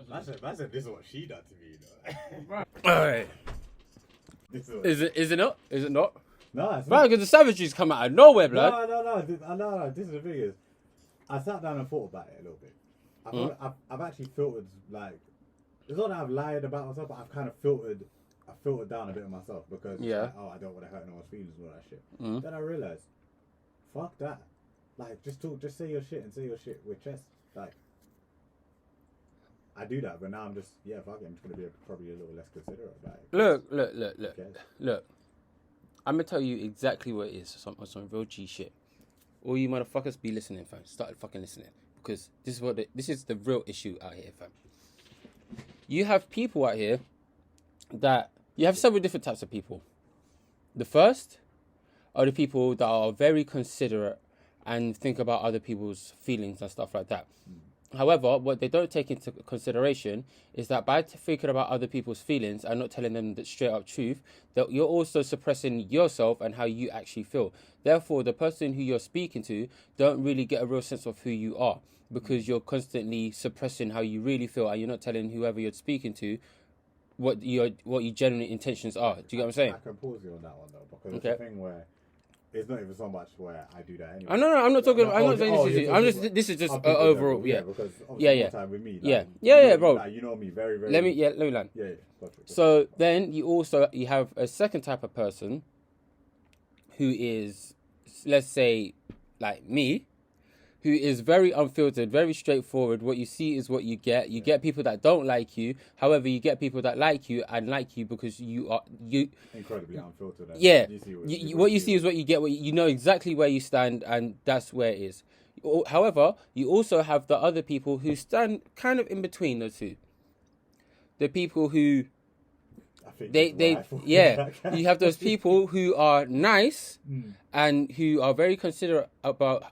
Man said this is what she done to me, though. Alright. Is it not? No, it's Right, not. because the savageries come out of nowhere, blood. No. This is the thing is, I sat down and thought about it a little bit. I've actually filtered, like, it's not that I've lied about myself, but I've kind of filtered down a bit of myself because it's like, I don't want to hurt no one's feelings and all that shit. Then I realized, fuck that. Like, just say your shit and say your shit with chest. Like, I do that, but now I'm just, fuck it, I'm just going to be probably a little less considerate about it. Look. I'm going to tell you exactly what it is, some real G shit. All you motherfuckers be listening, fam. Start fucking listening. Because this is the real issue out here, fam. You have people out here that, you have several different types of people. The first are the people that are very considerate and think about other people's feelings and stuff like that. However, what they don't take into consideration is that by thinking about other people's feelings and not telling them the straight up truth, that you're also suppressing yourself and how you actually feel. Therefore, the person who you're speaking to don't really get a real sense of who you are because you're constantly suppressing how you really feel and you're not telling whoever you're speaking to what your genuine intentions are. Do you get what I'm saying? I can pause you on that one though, because it's a thing where it's not even so much where I do that anyway. I'm not talking. I'm not saying this is you. I'm just. This is just overall. Because obviously time with me. Like, bro. Like, you know me very, very. Let me land. Yeah. So then you have a second type of person who is, let's say, like me, who is very unfiltered, very straightforward. What you see is what you get. You get people that don't like you. However, you get people that like you and like you because you incredibly unfiltered. Yeah. What you see is what you get. You know exactly where you stand, and that's where it is. However, you also have the other people who stand kind of in between the two. The people who you have those people who are nice and who are very considerate about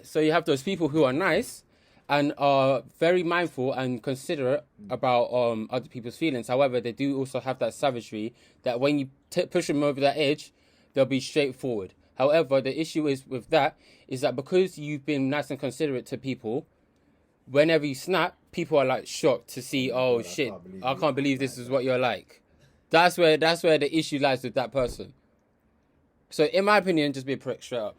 so you have those people who are nice and are very mindful and considerate about other people's feelings. However, they do also have that savagery that when you push them over that edge, they'll be straightforward. However, the issue is with that is that because you've been nice and considerate to people, whenever you snap, people are like shocked to see, I can't believe this is what you're like. That's where the issue lies with that person. So in my opinion, just be a prick straight up.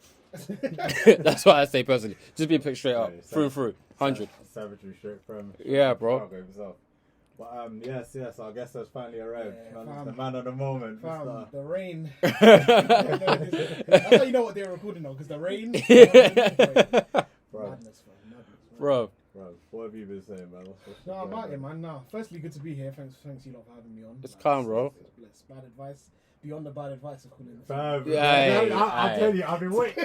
That's what I say personally. Just be a prick straight up. Through and through. 100. Savagery straight from bro. But yes, I guess that's finally arrived. The man of the moment. The rain. That's how you know what they're recording on, because the rain. Madness, Bro, what have you been saying, man? No, about it, man. No, firstly, good to be here. Thanks you lot for having me on. It's calm, bro. Bad advice. Beyond the bad advice, of calling it. I'll tell you, I've been waiting.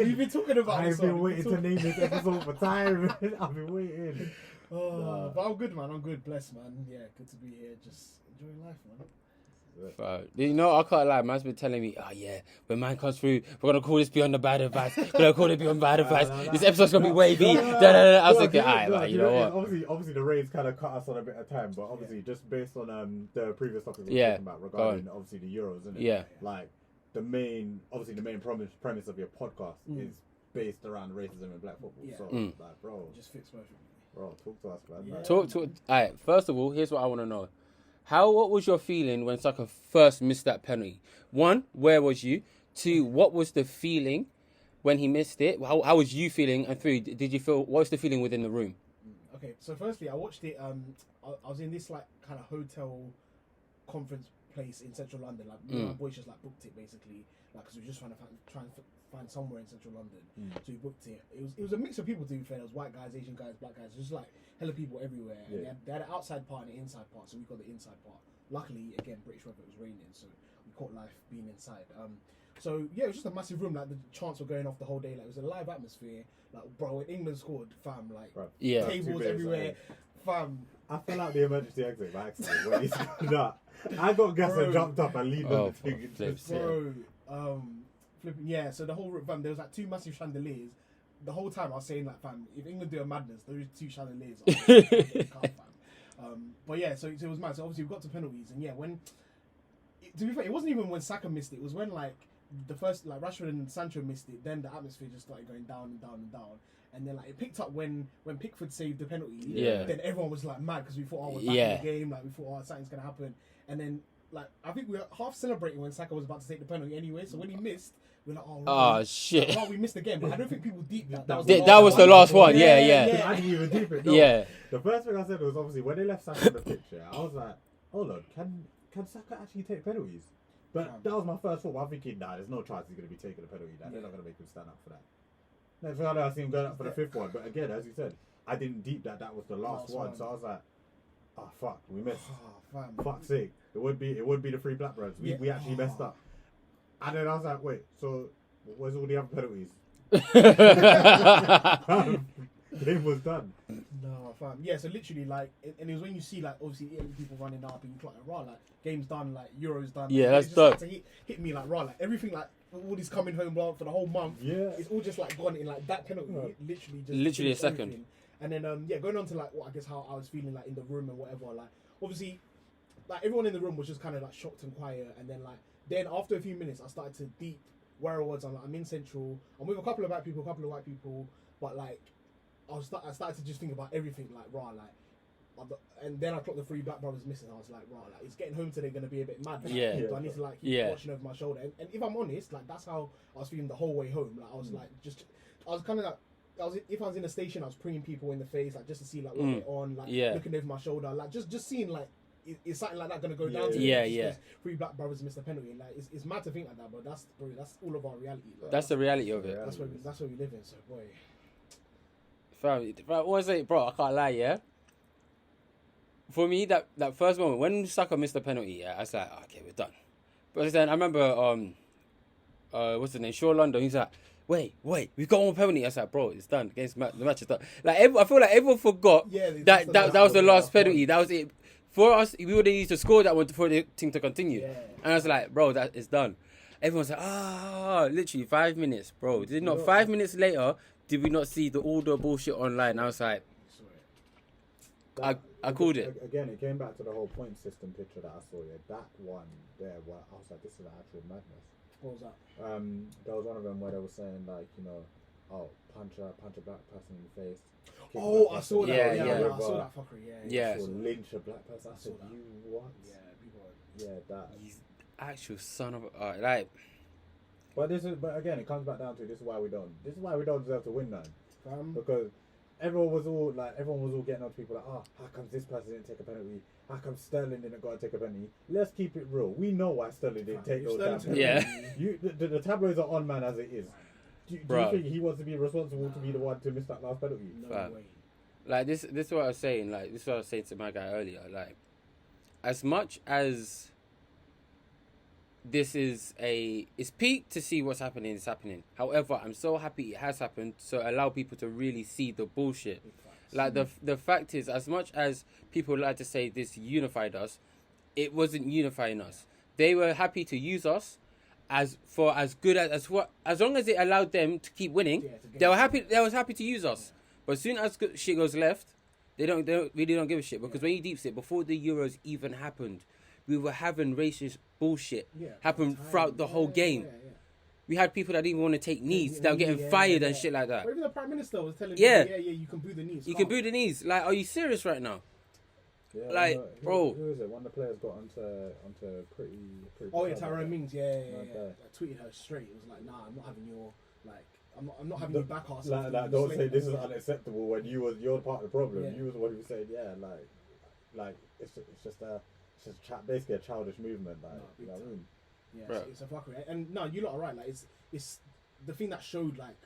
You've been talking about this. I've been waiting to name this episode for time. I've been waiting. But I'm good, man. I'm good. Blessed, man. Yeah, good to be here. Just enjoying life, man. You know, I can't lie. Man's been telling me, when man comes through, we're gonna call this Beyond the Bad Advice. We're gonna call it Beyond Bad Advice. This episode's gonna be wavy. I was thinking, alright, you know what? Obviously, the rains kind of cut us on a bit of time, but obviously, just based on the previous topic we were talking about regarding obviously the Euros, isn't it? Yeah. Like the main premise of your podcast is based around racism in black football. Yeah. So, like, bro, Just fix perfectly. Bro, talk to us, man. Talk. Alright. First of all, here's what I want to know. What was your feeling when Saka first missed that penalty? 1, where was you? 2, what was the feeling when he missed it? How was you feeling? And 3, did you feel? What was the feeling within the room? Okay, so firstly, I watched it. I was in this like kind of hotel conference place in central London. Like my boys just like booked it basically, like because we were just trying to find somewhere in central London. So we booked it. It was a mix of people. To be fair, there was white guys, Asian guys, black guys. It was just like hella people everywhere. Yeah. They had an outside part and an inside part. So we got the inside part. Luckily, again, British weather, it was raining, so we caught life being inside. So yeah, it was just a massive room. Like the chants were going off the whole day. Like it was a live atmosphere. Like bro, when England scored, fam, like tables everywhere, fam. I fell out the emergency exit by accident when he said that. I got gas and jumped up and leaned on the thing. Flipping, yeah. So the whole fam, there was like 2 massive chandeliers. The whole time I was saying like, fam, if England do a madness, those 2 chandeliers. But yeah, so it was mad. So obviously we got to penalties, and yeah, to be fair, it wasn't even when Saka missed it. It was when like the first, like Rashford and Sancho missed it. Then the atmosphere just started going down and down and down. And then like it picked up when Pickford saved the penalty. Yeah. Then everyone was like mad because we thought, oh, we're back in the game. Like we thought, oh, something's gonna happen. And then like I think we were half celebrating when Saka was about to take the penalty anyway. So when he missed, we're like, oh shit. Like, we missed again. But I don't think people deep that. That was the last one. Yeah. I didn't even deep it. No. Yeah. The first thing I said was obviously when they left Saka in the picture, I was like, hold on, can Saka actually take penalties? But that was my first thought. I'm thinking, nah, there's no chance he's going to be taking a penalty. They're not going to make him stand up for that. Next thing I know, I see him going up for the fifth one. But again, as you said, I didn't deep that was the last one. So I was like, oh fuck, we missed. Fuck's sake. It would be the three Blackburns. We actually messed up. And then I was like, wait, so where's all the other penalties? Game was done. No, fam. Yeah, so literally, like, and it was when you see, like, obviously, people running up and you like, raw, like, game's done, like, Euros done. Yeah, like, that's dope. To hit me, like, raw, like, everything, like, all this coming home for the whole month. Yeah. It's all just, like, gone in, like, that penalty. Literally a second. Everything. And then, going on to, like, what I guess how I was feeling, like, in the room and whatever, like, obviously, like, everyone in the room was just kind of, like, shocked and quiet. And then, like, then after a few minutes, I started to deep where I was. I'm in Central. I'm with a couple of black people, a couple of white people, but, like, I started to just think about everything, like, raw, like, and then I clocked the three Black Brothers missing. I was like, raw, like, it's getting home today going to be a bit mad. Like, Yeah. Do I need to, like, keep watching over my shoulder? And if I'm honest, like, that's how I was feeling the whole way home. Like, I was like, I was kind of like, if I was in a station, I was preening people in the face, like, just to see, like, what they're on, like, looking over my shoulder, like, just seeing, like, is something like that going to go down to three Black Brothers missed a penalty? And, like, it's mad to think like that, but that's all of our reality. Like, That's the reality of it. That's where we live in. So, boy. Fam, what was it, bro? I can't lie, yeah. For me, that first moment when Saka missed the penalty, I was like, okay, we're done. But then I remember, what's his name, Shaw London. He's like, wait, we got one penalty. I was like, bro, it's done. The match is done. Like, I feel like everyone forgot that was the last penalty. That was it. For us, we would have used to score that one for the team to continue. Yeah. And I was like, bro, that is done. Everyone's like, literally 5 minutes, bro. Did not 5 minutes later? Did we not see all the bullshit online? I was like, I called it. Again, it came back to the whole point system picture that I saw. Yeah, that one there, where I was like, this is actual madness. What was that? There was one of them where they were saying like, punch a black person in the face. Oh, I saw that. Yeah. I saw that fucker. Yeah. Lynch a black person. I said, you what? Yeah, people. Yeah, that. He's actual son of a like. But again, it comes back down to this is why we don't deserve to win now. Because everyone was all getting on to people like, how come this person didn't take a penalty? How come Sterling didn't go and take a penalty? Let's keep it real. We know why Sterling didn't take those penalties. Yeah. The tabloids are on man as it is. Do you think he wants to be responsible to be the one to miss that last penalty? No way. Like this is what I was saying. Like this is what I was saying to my guy earlier. Like, as much as it's peak to see what's happening. It's happening. However, I'm so happy it has happened. So allow people to really see the bullshit. Like the fact is, as much as people like to say this unified us, it wasn't unifying us. They were happy to use us as long as it allowed them to keep winning. They were happy. They was happy to use us. But as soon as shit goes left, they really don't give a shit, because when you deep it, before the Euros even happened, we were having racist bullshit happen throughout the whole game. Yeah. We had people that didn't want to take knees. They were getting fired and shit like that. Or even the Prime Minister was telling me, you can boo the knees. You can boo the knees. Like, are you serious right now? Yeah, like, bro. Who is it? One of the players got onto pretty. Oh yeah, Tyrone Mings. Yeah. I tweeted her straight. It was like, nah, I'm not having your I'm not having you back ass. Like, don't say this is unacceptable when you're part of the problem. You was the one who said, like it's just basically a childish movement. Like, you know what I mean? Yeah, it's a fuckery. And no, you lot are right. Like, it's the thing that showed like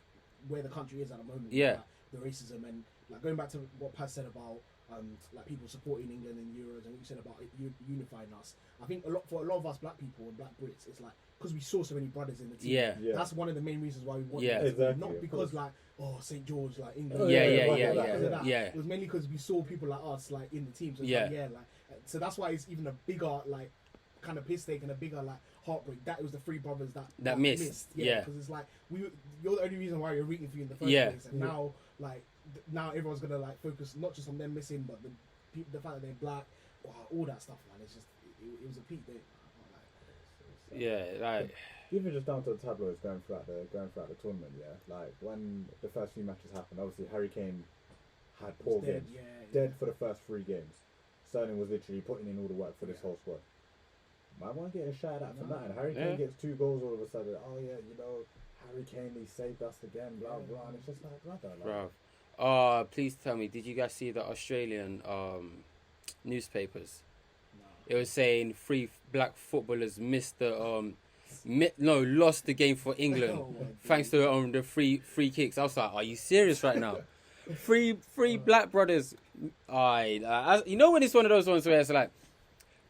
where the country is at the moment. Yeah. Like, the racism and like going back to what Paz said about like people supporting England in Euros, and what you said about it unifying us. I think for a lot of us black people and black Brits, it's like because we saw so many brothers in the team. Yeah. That's one of the main reasons why we wanted it. Exactly, not because like St. George, like England. Yeah. It was mainly because we saw people like us like in the team. So so that's why it's even a bigger like kind of piss take and a bigger like heartbreak. That it was the three brothers that missed. Yeah, because it's like you're the only reason why you're rooting for you in the first place. And now like now everyone's gonna like focus not just on them missing, but the fact that they're black, all that stuff, man. It's just it was a peak day. Yeah, like even just down to the tabloids going throughout the tournament, yeah. Like when the first few matches happened, obviously Harry Kane had poor dead, games, yeah, dead for the first 3 games. Sterling was literally putting in all the work for this whole squad. Man, won't get a shout out for that. And Harry Kane gets 2 goals all of a sudden. Oh yeah, you know, Harry Kane, he saved us again. Blah blah. And it's just like brother. Like, bro. Please tell me, did you guys see the Australian newspapers? It was saying 3 black footballers missed the lost the game for England thanks to the free kicks. I was like, are you serious right now? Three black brothers. You know when it's one of those ones where it's like,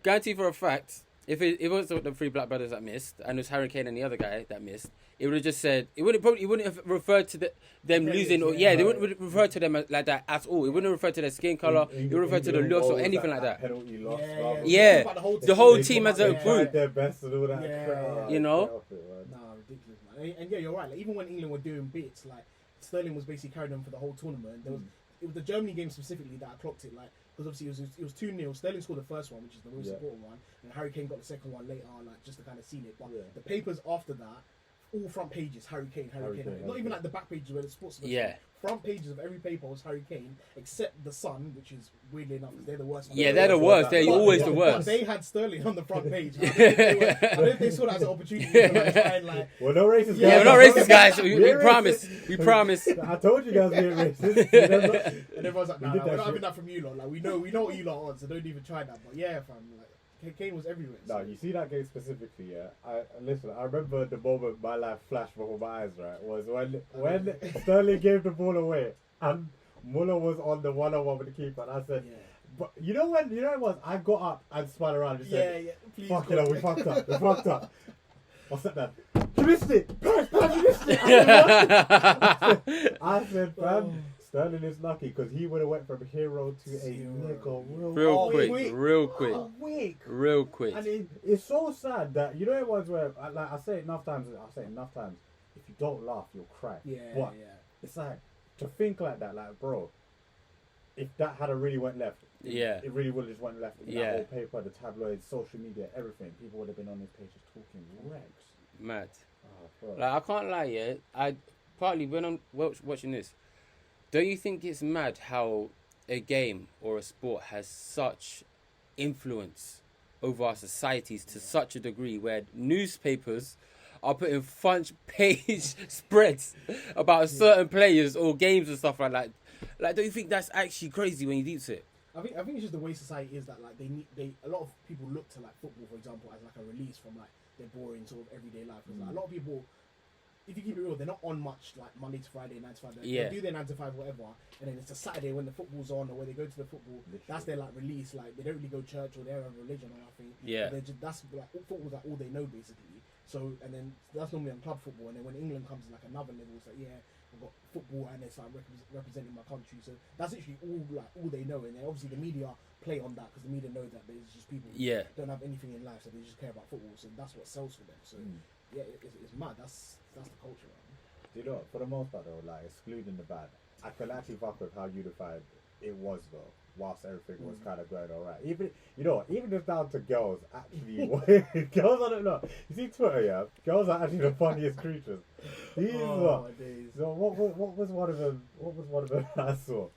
guarantee for a fact, if it was the 3 black brothers that missed and it was Harry Kane and the other guy that missed, it would have just said it wouldn't have referred to them losing or they wouldn't refer to them like that at all. It wouldn't refer to their skin color. It would refer to the loss or anything like that. Penalty loss. Yeah. The whole team as a group. Their best and all that. You know. Nah, ridiculous, man. And yeah, you're right. Like, even when England were doing bits, like Sterling was basically carrying them for the whole tournament. It was the Germany game specifically that I clocked it, like, because obviously it was 2-0. Sterling scored the first one, which is the most important one, and Harry Kane got the second one later, like just to kind of seal it. But the papers after that, all front pages, Harry Kane. Not even like the back pages where the sports. Front pages of every paper was Harry Kane, except the Sun, which is weirdly enough, because they're the worst. Yeah, they're the worst. They're always the worst. But they had Sterling on the front page. I don't think they saw that as an opportunity to like, try and like. We're not racist guys. Yeah, we're not racist guys. We promise. We promise. I told you guys we're racist. And everyone's like, nah, we're not having that from you lot. Like we know what you lot are on, so don't even try that. But yeah, fam, like Kane was everywhere. So. No, you see that game specifically, yeah. I remember the moment my life flashed before my eyes, right? Was when Sterling gave the ball away and Muller was on the 1-on-1 with the keeper, and I said, but you know what it was? I got up and spun around and just said, please, fuck it, we fucked up. I said that. You missed it! Paris, you missed it! I said, fam, Sterling is lucky because he would have went from hero to a nickel real quick. And it's so sad that, you know, it was where, like I say it enough times, if you don't laugh, you'll cry. But it's like, to think like that, like, bro, if that had really went left, it really would have just went left. That whole paper, the tabloids, social media, everything, people would have been on this page just talking wrecks. Mad. Like, I can't lie, I partly when I'm watching this, don't you think it's mad how a game or a sport has such influence over our societies to such a degree where newspapers are putting front page spreads about certain players or games and stuff like that? Like, don't you think that's actually crazy when you deep to it? I think it's just the way society is that like a lot of people look to like football, for example, as like a release from like their boring sort of everyday life. Because like, a lot of people, if you keep it real, they're not on much like Monday to Friday, 9 to 5. They do their 9 to 5, whatever, and then it's a Saturday when the football's on or when they go to the football. Literally. That's their like release. Like they don't really go to church or they don't have a religion or nothing. Yeah, that's like football's like all they know basically. So and then that's normally on club football, and then when England comes to like another level, it's like I've got football and it's like representing my country. So that's literally all they know, and then obviously the media play on that because the media know that there's just people who don't have anything in life, so they just care about football. So that's what sells for them. So it's mad. That's the culture. Do you know, for the most part though, like excluding the bad, I can actually fuck with how unified it was though, whilst everything was kind of going alright. Even just down to girls actually. Girls, I don't know. You see Twitter, yeah? Girls are actually the funniest creatures. So what was one of them? What was one of them I saw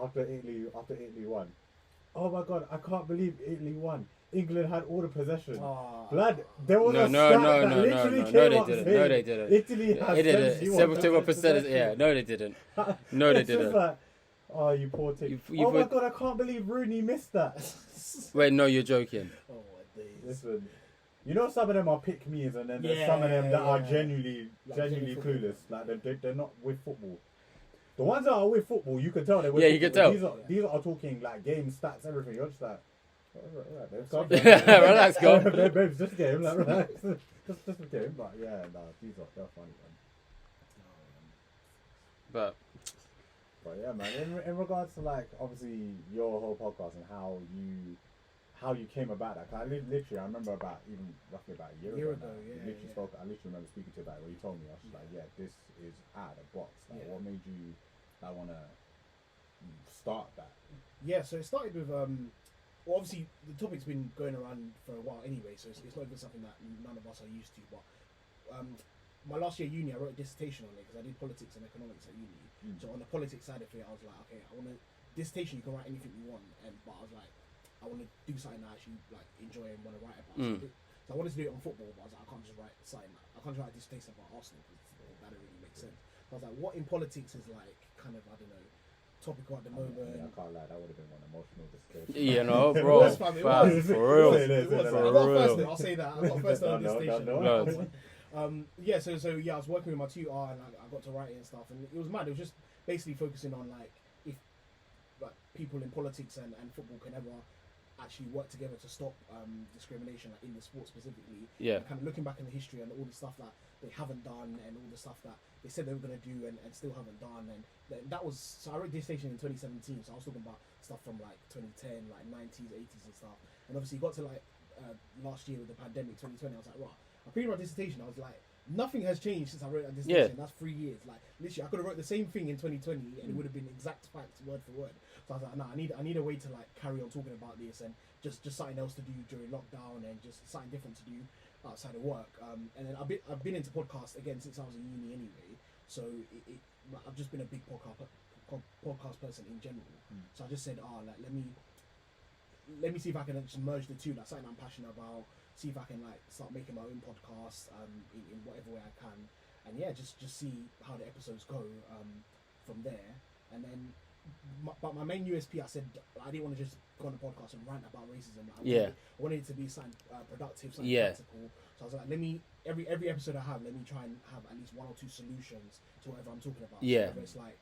after Italy won? Oh my god, I can't believe Italy won. England had all the possession. Blood, there was no, they didn't. Italy had 71%. Yeah, no, they didn't. No, they didn't. Like, oh, you poor thing. Oh my god, I can't believe Rooney missed that. Wait, no, you're joking. Oh my days. Listen, you know some of them are pick-me's and then there's some of them that are genuinely clueless. Like they're not with football. The ones that are with football, you can tell they're with football. You can tell. These are talking like game stats, everything. You're just like, relax, go. Babes, just a game, like, relax. just a game, but yeah, they're funny, man. But yeah, man. In regards to like obviously your whole podcast and how you came about that, cause I remember roughly about a year ago. I literally remember speaking to you about it where you told me. I was just like, yeah, this is out of the box. Like, what made you want to start that? Yeah, so it started with well, obviously the topic's been going around for a while anyway, so it's not even something that none of us are used to. But my last year at uni, I wrote a dissertation on it because I did politics and economics at uni. So on the politics side of it, I was like, okay, I want to dissertation. You can write anything you want, but I was like, I want to do something I actually like enjoy and want to write about. So I wanted to do it on football, but I was like, I can't just write something. I can't just write a dissertation about Arsenal because that don't really make sense. So I was like, what in politics is like kind of, I don't know, topical at the moment. I can't lie, that would have been one emotional dissertation. You know, bro. It was, fam, it was. For real. It was. I got first note, I'll say that. I got first note on this station. Yeah, so I was working with my tutor and I got to write it and stuff, and it was mad. It was just basically focusing on like if like people in politics and football can ever actually work together to stop discrimination, like in the sport specifically. Yeah. And kind of looking back in the history and all the stuff that they haven't done and all the stuff that they said they were going to do and still haven't done. And that was, so I wrote this station in 2017, so I was talking about stuff from like 2010, like 90s, 80s and stuff. And obviously got to like last year with the pandemic, 2020, I was like, right, I pre-wrote my dissertation, I was like, nothing has changed since I wrote that dissertation. That's 3 years. Like literally, I could have wrote the same thing in 2020 and it would have been exact facts, word for word. So I was like, no, I need a way to like carry on talking about this and just something else to do during lockdown and just something different to do outside of work. And then I've been into podcasts again since I was in uni anyway. So I've just been a big podcast person in general. So I just said, like let me see if I can just merge the two. Like something I'm passionate about. See if I can like start making my own podcast in whatever way I can, and yeah, just see how the episodes go from there. And then, but my main USP, I said I didn't want to just go on a podcast and rant about racism. Like, I wanted it to be something productive, something practical. So I was like, let me every episode I have, let me try and have at least one or two solutions to whatever I'm talking about. Yeah. So whether it's like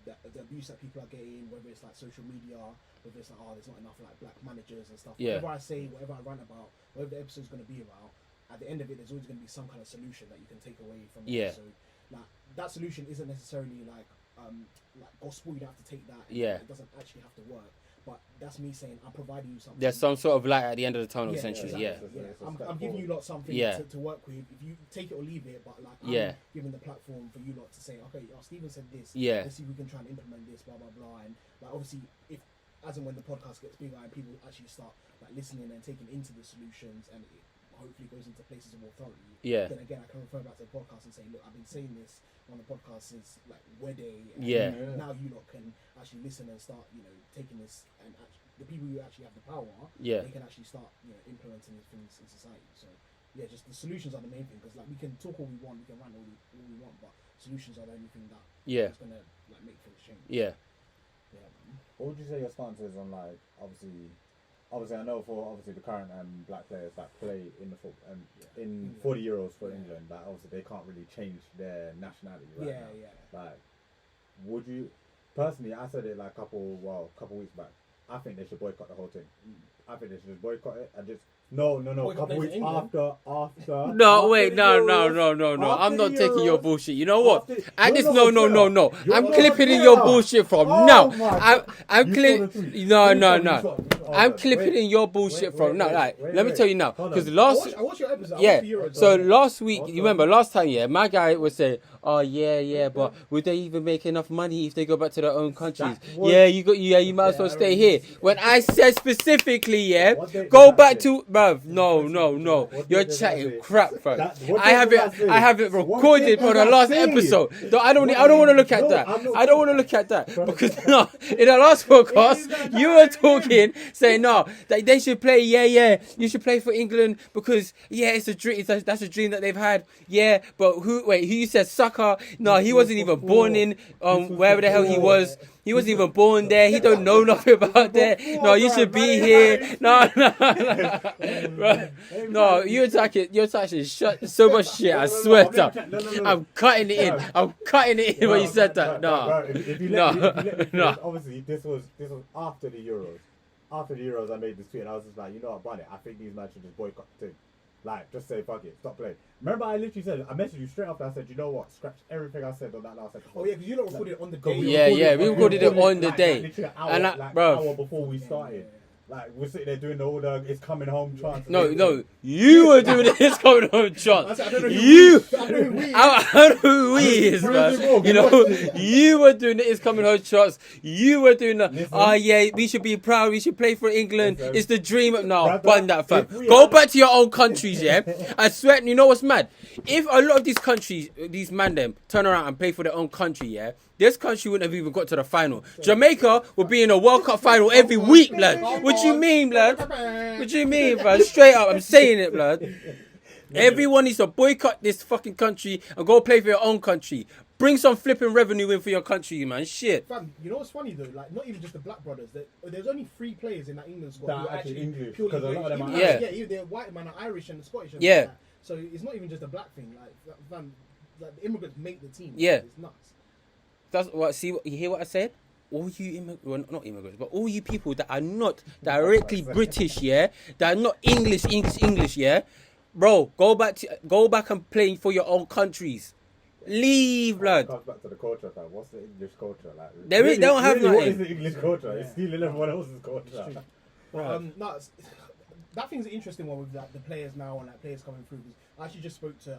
the abuse that people are getting, whether it's like social media, whether it's like there's not enough like black managers and stuff. Yeah. Whatever I say, whatever I rant about, whatever the episode's going to be about, at the end of it, there's always going to be some kind of solution that you can take away from the episode. Like that solution isn't necessarily like gospel. You don't have to take that. It doesn't actually have to work. But that's me saying I'm providing you something. There's some sort of light at the end of the tunnel, essentially. Exactly. I'm giving you lot something to work with. If you take it or leave it, but like I'm giving the platform for you lot to say, okay, Stephen said this. Let's see if we can try and implement this, blah blah blah. And like obviously, if as and when the podcast gets bigger and people actually start like listening and taking into the solutions, and it hopefully goes into places of authority. Then again, I can refer back to the podcast and say, look, I've been saying this on the podcast since like Wedday. And now you lot can actually listen and start, taking this, and the people who actually have the power, they can actually start, implementing these things in society. So yeah, just the solutions are the main thing, because like we can talk all we want, we can rant all we want, but solutions are the only thing that is gonna like make things change. What would you say your stance is on like obviously I know for the current black players that play in the football in 40 Euros for England, that obviously they can't really change their nationality right now. Like, would you personally? I said it like a couple weeks back. I think they should boycott the whole thing. I think they should just boycott it and just no. A couple weeks after. No, wait, no. I'm not taking your bullshit. You know what? No. I'm clipping in your bullshit from now. I'm clipping. No. I'm clipping in your bullshit from now. Like, let me tell you now, because I watched your episode. So last week, you remember last time? My guy was saying, "Oh yeah, but would they even make enough money if they go back to their own countries? You might as well stay here." When I said specifically, go back to, bruv. No. You're chatting crap, bro. I have it recorded on the last episode. I don't want to look at that. I don't want to look at that because in the last podcast you were talking, saying that they should play. You should play for England because it's a dream. That's a dream that they've had. But who you said Saka? No, he wasn't even born in wherever the hell he was. He wasn't even born there. He don't know nothing about there. No, you should be here. No. No, you're attacking so much shit. I swear to. I'm cutting it in. I'm cutting it in when you said that. No. Obviously, this was after the Euros. After the Euros, I made this tweet and I was just like, you know what, Bonnet, I think these men should just boycott the thing. Like, just say, fuck it, stop playing. Remember, I literally said, I messaged you straight after. I said, you know what, scratch everything I said on that last episode. Oh yeah, because you don't recorded it on the day. We recorded it on the day. Literally an hour, bro, hour before we started. Like we're sitting there doing all the "it's coming home" chants. No, you were doing this coming home chant. I don't know who You, we- I don't know who we- I don't know who he is, man. You know, you were doing the "it's coming home" chants. You were doing the, Listen. oh yeah, we should be proud. We should play for England. Listen. It's the dream. No, Brother, bun that, fam. if we Go had- back to your own countries, yeah. I swear, you know what's mad? If a lot of these countries, these man them, turn around and play for their own country, yeah, this country wouldn't have even got to the final. Jamaica would be in a World Cup final every week, blood. What you mean, blood? What you mean, blood? Straight up, I'm saying it, blood. Everyone needs to boycott this fucking country and go play for your own country. Bring some flipping revenue in for your country, man. Shit. Fam, you know what's funny though? Like, not even just the black brothers. There's only 3 players in that England squad That who are are actually actually English, purely 'cause a lot of them British. are Yeah. Yeah, either they're white man, or Irish, and Scottish. And Yeah. like that. So it's not even just a black thing. Like, fam, like the immigrants make the team. Yeah. It's nuts. That's what. See, you hear what I said? All you well, not immigrants, but all you people that are not directly British, yeah, that are not English, yeah, bro, go back and play for your own countries. Leave, It blood. comes back to the culture, fam. What's the English culture like? They don't have What nothing. is the English culture? It's stealing everyone else's culture. No, that thing's an interesting one with like the players now and like players coming through. 'Cause I actually just spoke to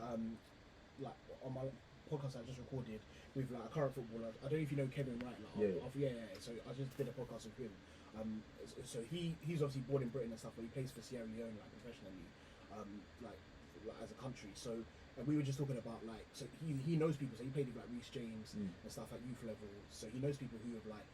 like on my podcast I just recorded with like a current footballer. I don't know if you know Kevin Wright. Like, Yeah. So I just did a podcast with him. So he's obviously born in Britain and stuff, but he plays for Sierra Leone like professionally, like as a country. So. And we were just talking about like, so he knows people. So he played with like Reece James and stuff at youth level. So he knows people who have like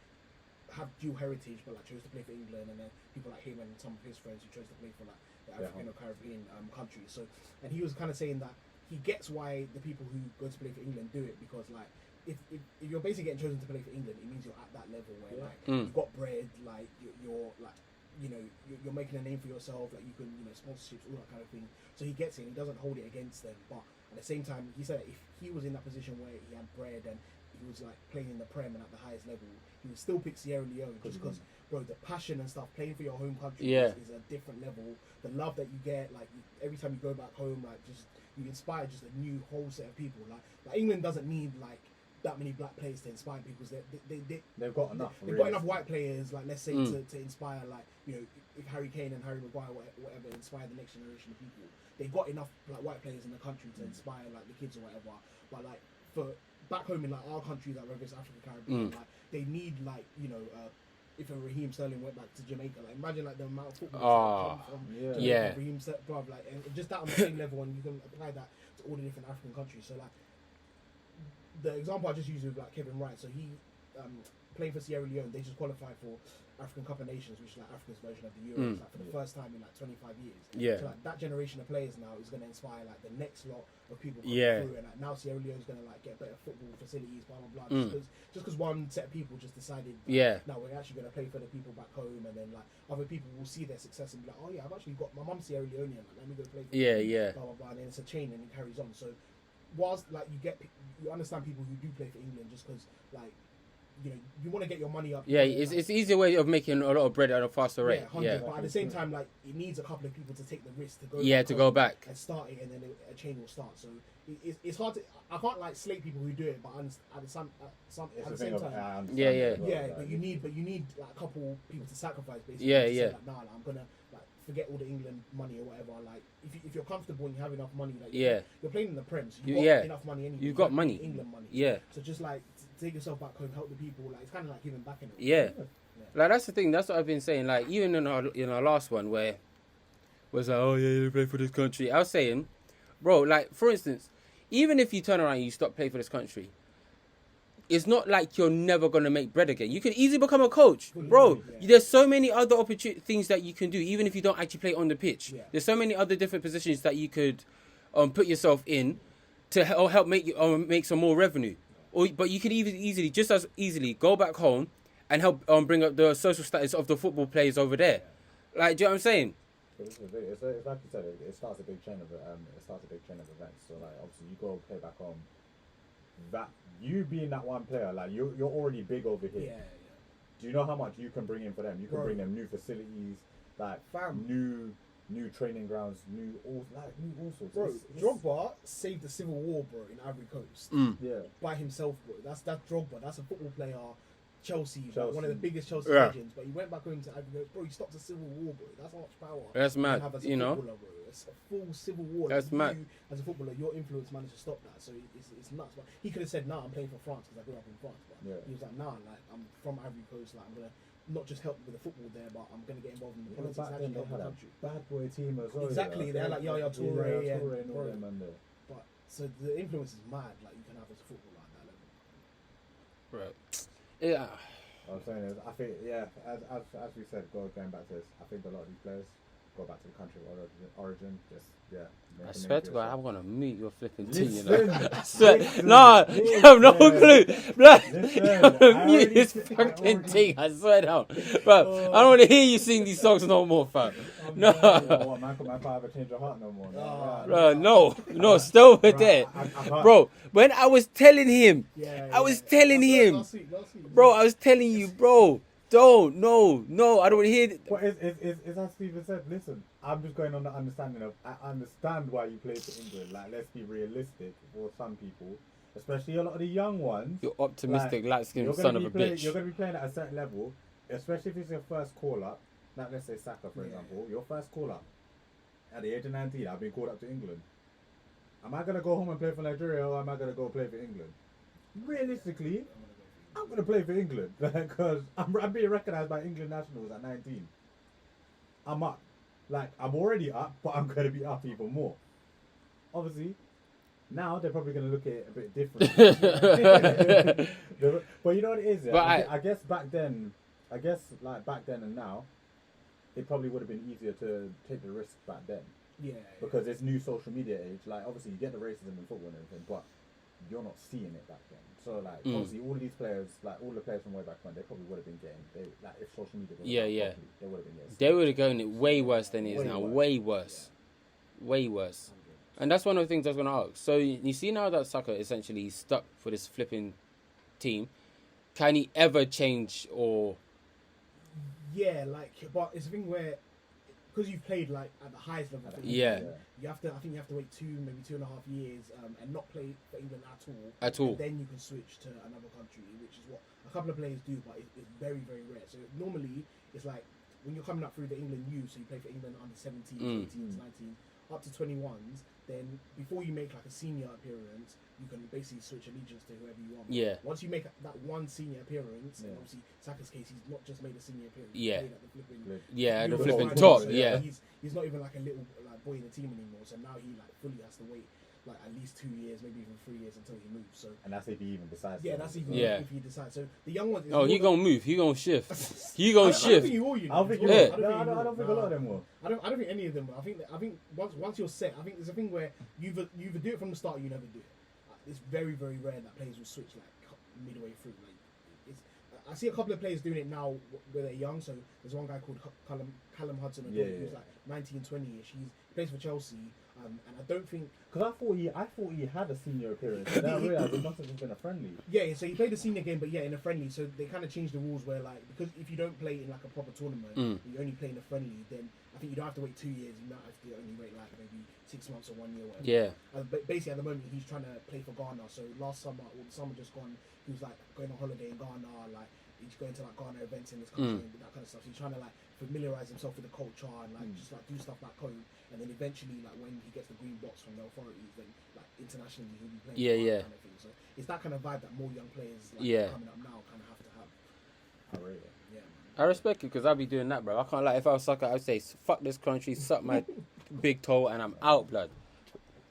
have dual heritage, but like chose to play for England, and then people like him and some of his friends who chose to play for like the African or Caribbean countries. So, and he was kind of saying that he gets why the people who go to play for England do it, because like if you're basically getting chosen to play for England, it means you're at that level where like you've got bread, like you're like, you know, you're making a name for yourself, like you can, you know, sponsorships, all that kind of thing. So he gets it, and he doesn't hold it against them. But at the same time, he said that if he was in that position where he had bread and he was like playing in the Prem and at the highest level, he would still pick Sierra Leone just because, bro, the passion and stuff, playing for your home country is a different level. The love that you get, like every time you go back home, like just you inspire just a new whole set of people. Like England doesn't need like that many black players to inspire people. They've got enough. They've got enough white players, like let's say to inspire, like, you know, if Harry Kane and Harry Maguire whatever inspire the next generation of people. They've got enough like white players in the country to inspire like the kids or whatever. But like for back home in like our countries, like whether it's Africa, Caribbean, like they need like, you know, if a Raheem Sterling went back to Jamaica, like imagine like the amount of football that come from Jamaica, Raheem Sterling, bro, like, and just that on the same level, and you can apply that to all the different African countries. So like the example I just used with like Kevin Wright, so he playing for Sierra Leone, they just qualified for African Cup of Nations, which is like Africa's version of the Euros, like for the first time in like 25 years. Yeah. So like that generation of players now is going to inspire like the next lot of people coming through, and like now Sierra Leone's going to like get better football facilities, blah blah blah. Just because one set of people just decided, now we're actually going to play for the people back home, and then like other people will see their success and be like, oh yeah, I've actually got my mum's Sierra Leonean, like, let me go play for them, blah blah blah, and then it's a chain and it carries on. So whilst like you understand people who do play for England just because like, you know, you want to get your money up. Yeah, it's easier way of making a lot of bread at a faster rate. Yeah, but at the same time, like it needs a couple of people to take the risk to go. Yeah, to go back and start it, and then a chain will start. So it's hard to. I can't like slate people who do it, but at the same time, but you need like a couple people to sacrifice basically. Like, nah, like, I'm gonna like forget all the England money or whatever. Like if you're comfortable and you have enough money, like you're playing in the Prem, so you've got enough money anyway. You've got money. England money. Yeah. So just like take yourself back home, help the people. Like it's kind of like giving back in it. Yeah. Like that's the thing. That's what I've been saying. Like even in our last one where was like, oh yeah, you play for this country. I was saying, bro, like for instance, even if you turn around and you stop playing for this country, it's not like you're never gonna make bread again. You can easily become a coach, bro. There's so many other things that you can do, even if you don't actually play on the pitch. There's so many other different positions that you could put yourself in to help make you make some more revenue. But you could even just as easily go back home and help bring up the social status of the football players over there. Like, do you know what I'm saying? It's like you said, it starts a big chain of events. So like obviously you go play back home. That you being that one player, like you're already big over here. Yeah. Do you know how much you can bring in for them? You can bring them new facilities, like new training grounds, new all sorts. Bro, Drogba saved the civil war, bro, in Ivory Coast. Yeah. By himself, bro. That's Drogba. That's a football player Chelsea, like, one of the biggest Chelsea Yeah. legends, but he went back home to Ivory Coast. Bro, he stopped a civil war, bro. That's how much power. That's you mad, have as a you know? footballer, bro. It's a full civil war. That's Like, mad. You, as a footballer, your influence managed to stop that, so it's nuts. But he could have said, "Nah, I'm playing for France because I grew up in France." But Yeah. he was like, "Nah, like I'm from Ivory Coast. Like I'm gonna not just help with the football there, but I'm gonna get involved in the You know, politics back and then actually they help the had a country." bad boy team as well. Exactly, they had like Yaya Toure and and all bro. them and there. But so the influence is mad. Like you can have as a footballer at that level. Right. Yeah. What I'm saying is, I think, yeah, as we said, going back to this, I think a lot of these players go back to the country of origin, just, yeah. make I a swear name to for God, yourself. I'm gonna mute your flipping thing, you know. Listen, I swear. listen, No, you have no listen. clue. Blood, Listen, you're gonna I mute already this said- I fucking already- thing. I swear down. Bro, I don't want to hear you sing these songs no more, fam. No. You know what, man, my father change your heart no more. Ah, Right. Bro, no, stay over Right, there. I can't- Bro, when I was telling him, Yeah, I was telling Last him, last week. bro, I was telling you, bro, don't, no, I don't want to hear it. But it's as Steven said, listen, I'm just going on the understanding of, I understand why you play for England. Like, let's be realistic for some people, especially a lot of the young ones. You're optimistic, Like, light-skinned you're gonna son of be a playing- bitch. You're going to be playing at a certain level, especially if it's your first call-up. Like, let's say Saka, for Yeah. example. Your first call-up. At the age of 19, I've been called up to England. Am I going to go home and play for Nigeria, or am I going to go play for England? Realistically, I'm going to play for England because I'm being recognised by England nationals at 19. I'm up. Like, I'm already up, but I'm going to be up even more. Obviously, now they're probably going to look at it a bit differently. But you know what it is? Yeah? But I guess back then, like back then and now, it probably would have been easier to take the risk back then. Yeah. Because it's new social media age. Like, obviously, you get the racism in football and everything, but you're not seeing it back then. So, like, obviously, all these players, like, all the players from way back when, they probably would have been getting, like, if social media was Yeah, out yeah. properly, they would have been getting. They would have gone it way worse than it is Way now. worse. Way worse. Way worse. And that's one of the things I was going to ask. So you see now that Saka essentially is stuck for this flipping team, can he ever change or... Yeah, like, but it's a thing where, because you've played like at the highest level, for Yeah. England, you have to. I think you have to wait maybe 2.5 years, and not play for England at all. At all. And then you can switch to another country, which is what a couple of players do, but it's very, very rare. So normally it's like when you're coming up through the England youth, so you play for England under 17s, 18s, 19s, up to 21s. Then before you make like a senior appearance, you can basically switch allegiance to whoever you want. Yeah. Once you make that one senior appearance, and Yeah. obviously Saka's case, he's not just made a senior appearance. Yeah. He's played at the flipping Yeah, the Euro flipping final, top, so yeah. He's not even like a little like boy in the team anymore. So now he like fully has to wait like at least 2 years, maybe even 3 years until he moves. So And that's if he even decides. yeah, to. that's even Yeah. if he decides. So the young ones. Oh, he gonna move. He gonna shift. He I gonna don't shift. think you all, you know. I don't think you Yeah. will. No, I don't think a lot of them will. I don't think any of them. Will. I think once you're set, I think there's a thing where you either do it from the start, or you never do it. It's very, very rare that players will switch like midway through. Like it's, I see a couple of players doing it now where they're young. So there's one guy called Callum Hudson, Yeah, who's yeah. like 19, 20ish. He plays for Chelsea, and I don't think. Because I thought he had a senior appearance, and then I realised it must have just been a friendly. Yeah, so he played the senior game, but yeah, in a friendly. So they kind of changed the rules where, like, because if you don't play in like a proper tournament, you only play in a friendly. Then I think you don't have to wait 2 years. You might have to only wait like maybe 6 months or 1 year. Whatever. Yeah. But basically, at the moment, he's trying to play for Ghana. So last summer, or the summer just gone, he was like going on holiday in Ghana, like he's going to like Ghana events in this country and that kind of stuff. So he's trying to like familiarize himself with the culture and like just like do stuff back home. And then eventually, like when he gets the green box from the authorities, then like internationally he'll be playing. Yeah, for that yeah. Kind of thing. So it's that kind of vibe that more young players like, Yeah. coming up now kind of have to have. I rate it. Yeah. I respect it because I'd be doing that, bro. I can't like if I was Saka, I'd say fuck this country, suck my big toe, and I'm out, blood.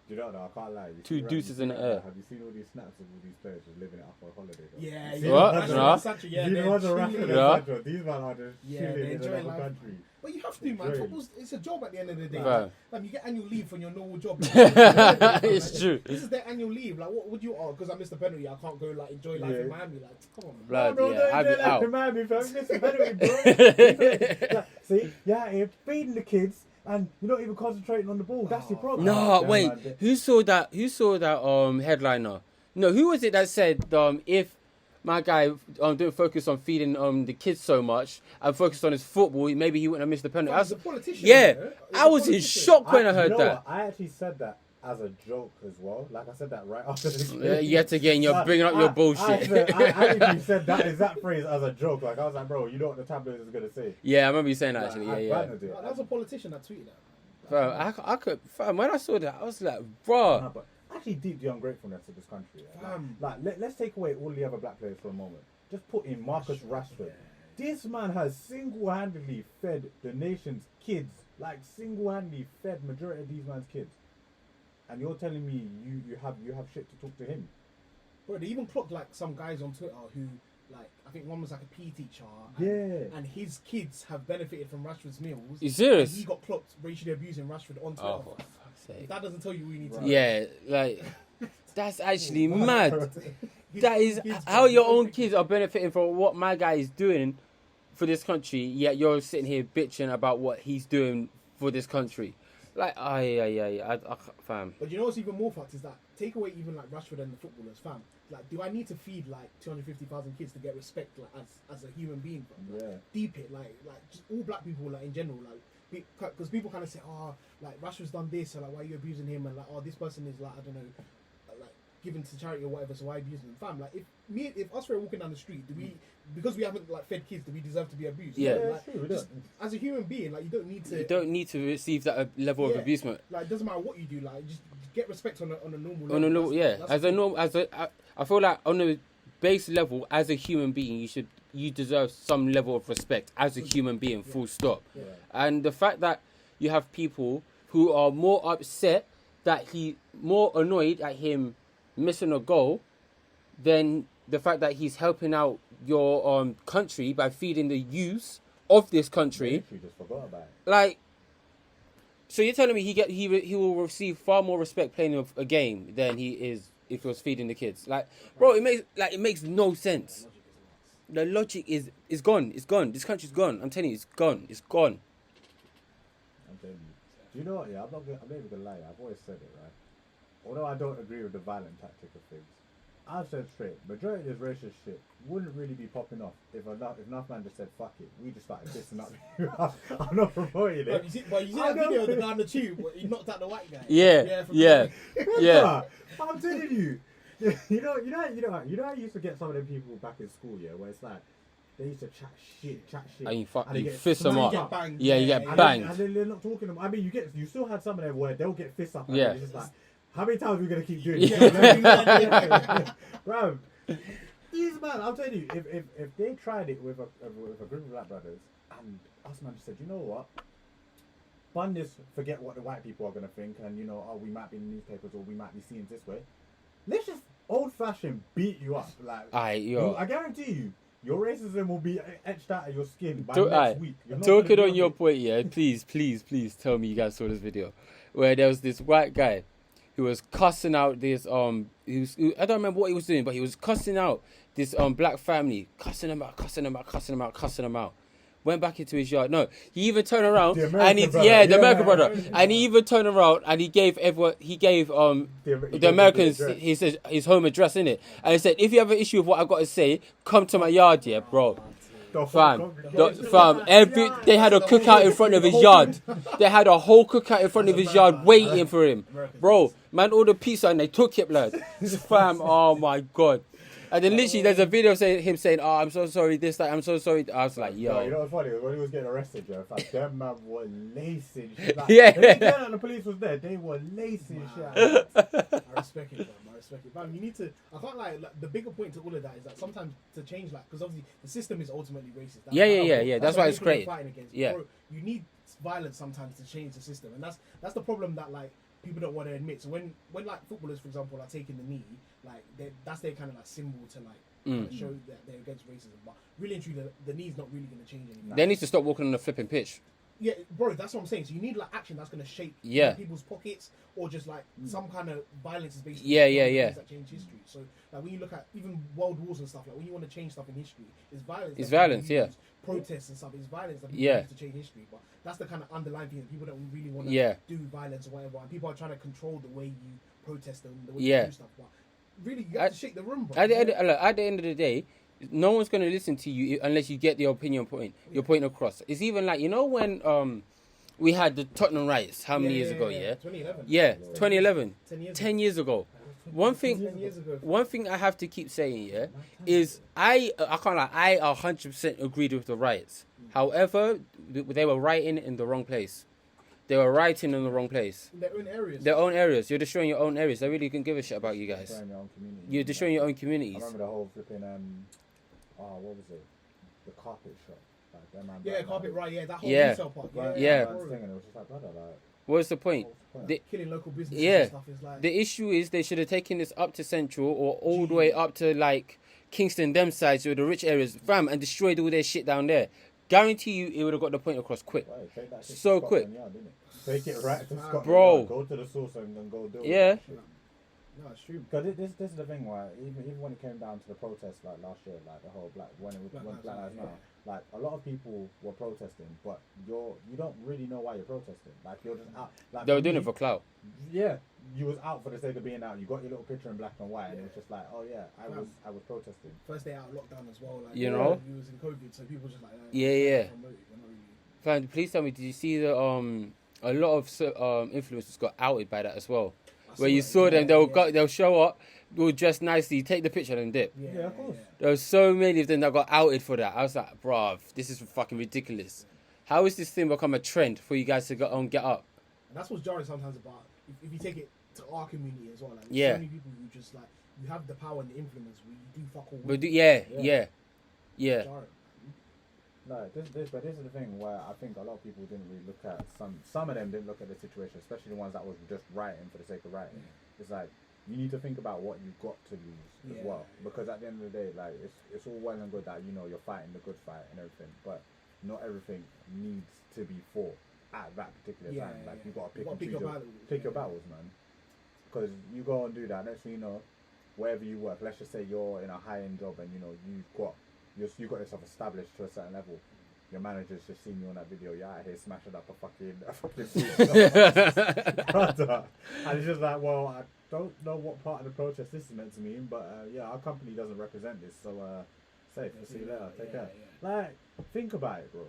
You don't know, I can't lie. You Two see- deuces you in see- the air. Have you seen all these snaps of all these players just living it up for a holiday? Though? Yeah, You yeah. see What? the ones No. that- Such a, you know what's a Rashford and Yeah. Sancho? These men are just Yeah, chilling they in enjoy another life. country. But you have to, man. Enjoy it. Football's it's a job at the end of the day. Right. Like, you get annual leave from your normal job. It's true. This is their annual leave. Like, what would you? Oh, because I missed the penalty, I can't go like enjoy life in Yeah. Miami. Like, come on, man. Blood, bro, yeah, don't I'd do be that out. to Miami, fam. Miss the penalty, bro. See, yeah, you're feeding the kids and you're not even concentrating on the ball. That's your problem. No, Yeah, wait. man. Who saw that? Who saw that? Headliner. No, who was it that said if my guy didn't focus on feeding the kids so much and focused on his football, maybe he wouldn't have missed the penalty. He's a politician. Yeah, you know? He's I a was in politician. shock when I you heard know that. what? I actually said that as a joke as well. Like I said that right after the Yet again, you're bringing up your bullshit. I literally said that exact phrase as a joke. Like I was like, bro, you know what the tabloid is gonna say? Yeah, I remember you saying that Like, actually. I Yeah. bantered it. That was a politician that tweeted that. Fam, I could. Fam, when I saw that, I was like, bro. Nah, but actually, deep the ungratefulness of this country. Yeah. Fam. Let's take away all the other black players for a moment. Just put in Marcus Rashford. This man has single-handedly fed the nation's kids. Like single-handedly fed majority of these man's kids. And you're telling me you have shit to talk to him? Bro, they even clocked like some guys on Twitter who, like, I think one was like a PE teacher. Yeah. And his kids have benefited from Rashford's meals. You serious? And he got clocked racially abusing Rashford on Twitter. Oh, for fuck's sake. If that doesn't tell you what you need to know. Yeah, like that's actually mad. That is how your own kids are benefiting from what my guy is doing for this country. Yet you're sitting here bitching about what he's doing for this country. Like, I fam. But you know what's even more fucked is that take away even like Rashford and the footballers, fam. Like, do I need to feed like 250,000 kids to get respect like as a human being? Fam? Like, Yeah. deep it, like just all black people like in general, like because people kind of say, oh, like Rashford's done this, or like why are you abusing him, and like oh this person is like I don't know, like given to charity or whatever, so why abusing them, fam? Like if us were walking down the street, do we because we haven't like fed kids, do we deserve to be abused? Yeah. Like, true, we just don't. as a human being, like you don't need to. You don't need to receive that level of Yeah. abusement. Like, it doesn't matter what you do. Like, just get respect on a normal level. On a normal, yeah. That's As a normal, I feel like on a base level, as a human being, you deserve some level of respect as a human being. Full stop. Yeah. And the fact that you have people who are more upset more annoyed at him missing a goal than the fact that he's helping out your country by feeding the youth of this country. We just forgot about it. Like, so you're telling me he will receive far more respect playing a game than he is if he was feeding the kids? Like, bro, it makes no sense. The logic is gone. It's gone. This country's gone. I'm telling you, it's gone. It's gone. I'm telling you. Do you know what? Yeah, I'm not even gonna lie. I've always said it, right? Although I don't agree with the violent tactic of things, I've said straight. Majority of this racist shit wouldn't really be popping off if enough man just said fuck it. We just started dissing up. I'm not promoting But it. you see that video of the guy on the tube where he knocked out the white guy? Yeah. Brother, I'm telling you. You know how you used to get some of them people back in school, yeah, where it's like they used to chat shit. And you they get fist them smacked up. Get banged. Yeah, you get yeah. banged. And then they're not talking about. I mean, you still had some of them where they'll get fist up. And Yeah. it's just like, how many times are we gonna keep doing Yeah. it? Bro, these man, I'm telling you, if they tried it with a group of black brothers and us man just said, you know what, bun this, forget what the white people are gonna think, and you know, oh, we might be in the newspapers or we might be seen this way. Let's just old fashioned beat you up, like I guarantee you. Your racism will be etched out of your skin by next week. You're not Talking gonna on be your okay. point, yeah, please tell me you guys saw this video where there was this white guy who was cussing out this I don't remember what he was doing, but he was cussing out this black family, cussing them out. Went back into his yard. No, he even turned around The and American brother. the Yeah. American brother, and he even turned around and he gave the Americans his home address in it, and he said, if you have an issue with what I got to say, come to my yard, yeah, bro. Fam, they had a cookout in front of his yard. They had a whole cookout in front of his yard waiting for him. Bro, man ordered pizza and they took it, blood. Fam, oh my God. And then literally there's a video of him saying, oh, I'm so sorry, this, that, I'm so sorry. I was like, yo. No, you know what's funny? When he was getting arrested, Joe, like, them man were lacing shit. Like, Yeah. when he turned out and the police was there, they were lacing shit. I respect it, man. I respect it. Man, you need to. I can't lie. Like, the bigger point to all of that is that sometimes to change, like, because obviously the system is ultimately racist. That's why it's what we're great. fighting against. Yeah. Bro, you need violence sometimes to change the system, and that's the problem that like people don't want to admit. So when like footballers, for example, are taking the knee, like that's their kind of like symbol to like. Show that they're against racism, but really and truly, the knee's not really going to change anything. They need to stop walking on the flipping pitch. Yeah, bro, that's what I'm saying. So you need like action that's going to shape people's pockets, or just like some kind of violence is basically things that change history. So like when you look at even world wars and stuff, like when you want to change stuff in history, it's violence. It's violence, yeah. Protests and stuff. It's violence that people use to change history. But that's the kind of underlying thing that people don't really want to do violence or whatever. And people are trying to control the way you protest and the way you do stuff. But really, you have to shake the room, bro. At the end of the day, no one's going to listen to you unless you get your point across. It's even like, you know, when we had the Tottenham riots. How many years ago? Yeah. 2011. Yeah, 2011. 10 years 10 years ago. One 10 thing, years ago. one thing I have to keep saying, yeah, is I can't lie, I 100% agreed with the riots. However, they were rioting in the wrong place. They were rioting in the wrong place. In their own areas. Their own areas. You're destroying your own areas. They really can give a shit about you guys. Destroying your own community. You're destroying your own I communities. remember the whole flipping what was it? The carpet shop. Like, them man, Yeah, that carpet man- right. Yeah, that whole Yeah. retail park. Right, Yeah. that man's thing, and it was just like, brother, like, What's the point? what's the point? The- Killing local businesses Yeah. and stuff is like. The issue is they should have taken this up to Central or all the way up to like Kingston, them sides or the rich areas, fam, and destroyed all their shit down there. Guarantee you, it would have got the point across quick. Right, take that shit to So Scotland quick. Yard, didn't it? Take it right to Scotland Bro. Yard, go to the source and go do it. Yeah. No, it's true. Because this is the thing where even when it came down to the protests like last year, like the whole Black Lives Matter, like a lot of people were protesting, but you don't really know why you're protesting. Like you're just out. Like They were doing it for clout. Yeah, you was out for the sake of being out. You got your little picture in black and white, and it was just like, oh yeah, I was protesting. First day out of lockdown as well. Like, You know? He was in COVID, so people just like. Yeah. Promoted, they're not really- Fam, please tell me, did you see the a lot of influencers got outed by that as well? Where you saw them, they'll show up, all dressed nicely, take the picture and dip. Yeah, of course. There were so many of them that got outed for that. I was like, bruv, this is fucking ridiculous. How is this thing become a trend for you guys to go on get up? And that's what's jarring sometimes about if you take it to our community as well. Like, there's Yeah. so many people who just like you have the power and the influence where you do fuck all. But with. yeah. Jarring. No, this is the thing where I think a lot of people didn't really look at some of them didn't look at the situation, especially the ones that was just writing for the sake of writing. It's like you need to think about what you've got to lose as well, because at the end of the day, like it's all well and good that you're fighting the good fight and everything, but not everything needs to be fought at that particular time. Like you got to pick your battles, man. Because you go and do that, next thing you know, wherever you work, let's just say you're in a high-end job and you've got yourself established to a certain level. Your manager's just seen you on that video. You're out here smashing up a fucking brother. And it's just like, well, I don't know what part of the protest this is meant to mean, but yeah, our company doesn't represent this, so safe. See you later. Take care. Like, think about it, bro.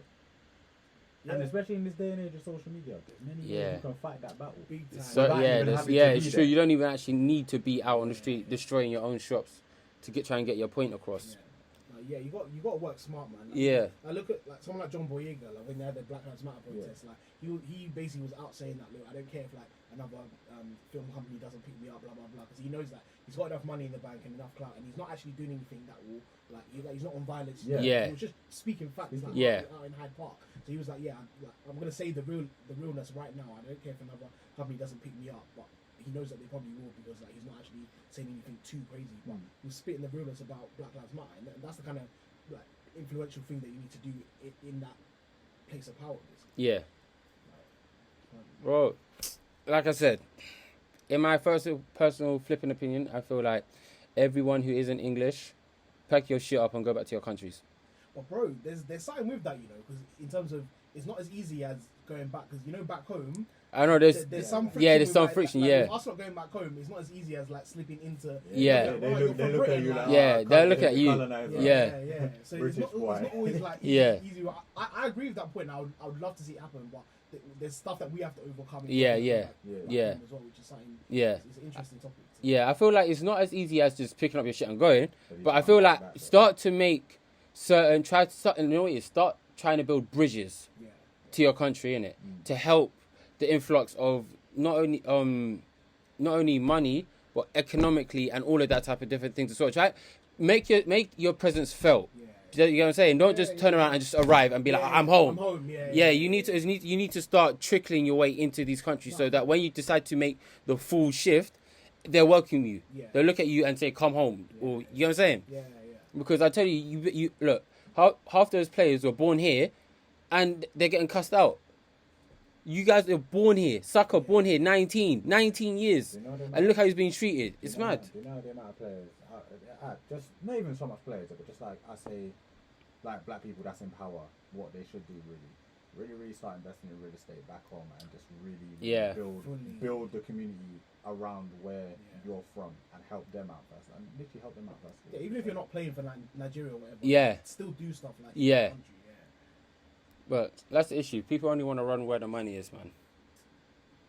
Yeah. And especially in this day and age of social media, there's many ways you can fight that battle. Big time. So it's true. You don't even actually need to be out on the street destroying your own shops to try and get your point across. Yeah, you got to work smart, man. Like, I look at like someone like John Boyega, like when they had the Black Lives Matter protest, like he basically was out saying that, look, I don't care if like another film company doesn't pick me up, blah blah blah, because he knows that he's got enough money in the bank and enough clout, and he's not actually doing anything that will he's not on violence. Yeah. He was just speaking facts. Like, out in Hyde Park. So he was like, I'm gonna say the realness right now. I don't care if another company doesn't pick me up, but he knows that they probably will, because like he's not actually saying anything too crazy, but he's spitting the realness about Black Lives Matter, and that's the kind of like influential thing that you need to do in that place of power. Basically. Yeah. Bro, like I said, in my personal flipping opinion, I feel like everyone who isn't English, pack your shit up and go back to your countries. But bro, there's something with that, because in terms of it's not as easy as going back, because back home. I know there's some friction. Yeah, there's some friction. With us not going back home, it's not as easy as like slipping into. Yeah. They look at you like. Yeah, they're looking at you. Yeah. So it's not always like easy. I agree with that point. I would love to see it happen, but there's stuff that we have to overcome. Yeah. As well, which is something. Yeah. It's an interesting topic. Yeah, I feel like it's not as easy as just picking up your shit and going, but I feel like start trying to build bridges to your country, innit, to help the influx of not only money but economically and all of that type of different things as well. Try make your presence felt. You know what I'm saying? Don't just turn around and just arrive and be like, I'm home. You need to start trickling your way into these countries so that when you decide to make the full shift, they'll welcome you. They'll look at you and say, come home. Or you know what I'm saying? Because I tell you look, half those players were born here and they're getting cussed out. You guys are born here. Saka born here, 19 years. And look how he's being treated. It's mad. Do you know the amount of players, just not even so much players, but just like I say, like black people that's in power, what they should do really start investing in real estate back home and just really build the community around where you're from and help them out first. And literally help them out first. Yeah, even if you're not playing for Nigeria or whatever, still do stuff like that. But that's the issue. People only want to run where the money is, man.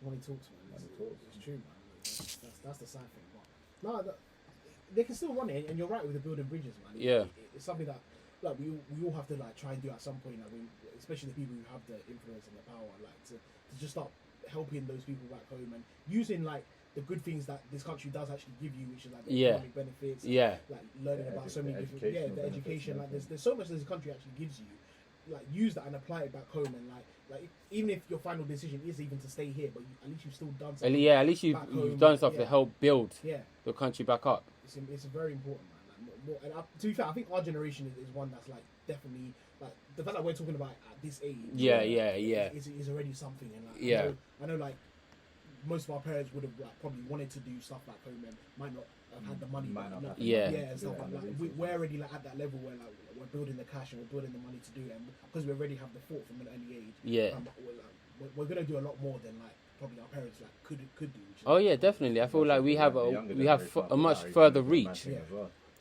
Money talks, man. Money talks. It's true, man. That's the sad thing. But no, they can still run it, and you're right with the building bridges, man. Yeah. It's something that like we all have to like try and do at some point. Like especially the people who have the influence and the power, like to just start helping those people back home and using like the good things that this country does actually give you, which is like the economic benefits, like learning about so many different the education. Like there's so much this country actually gives you. Like use that and apply it back home, and like even if your final decision is even to stay here, but at least you've still done something. Yeah, at least you've done stuff to help build the country back up. It's very important, man. Like, more, and to be fair, I think our generation is one that's like definitely like the fact that we're talking about at this age. Is already something, and like I know like most of our parents would have like probably wanted to do stuff back home and might not have had the money, and stuff like that. We're already like at that level where like we're building the cash and we're building the money to do it, and because we already have the thought from an early age. We're gonna do a lot more than like probably our parents like could do. Oh yeah, definitely. I feel like we have a much further reach.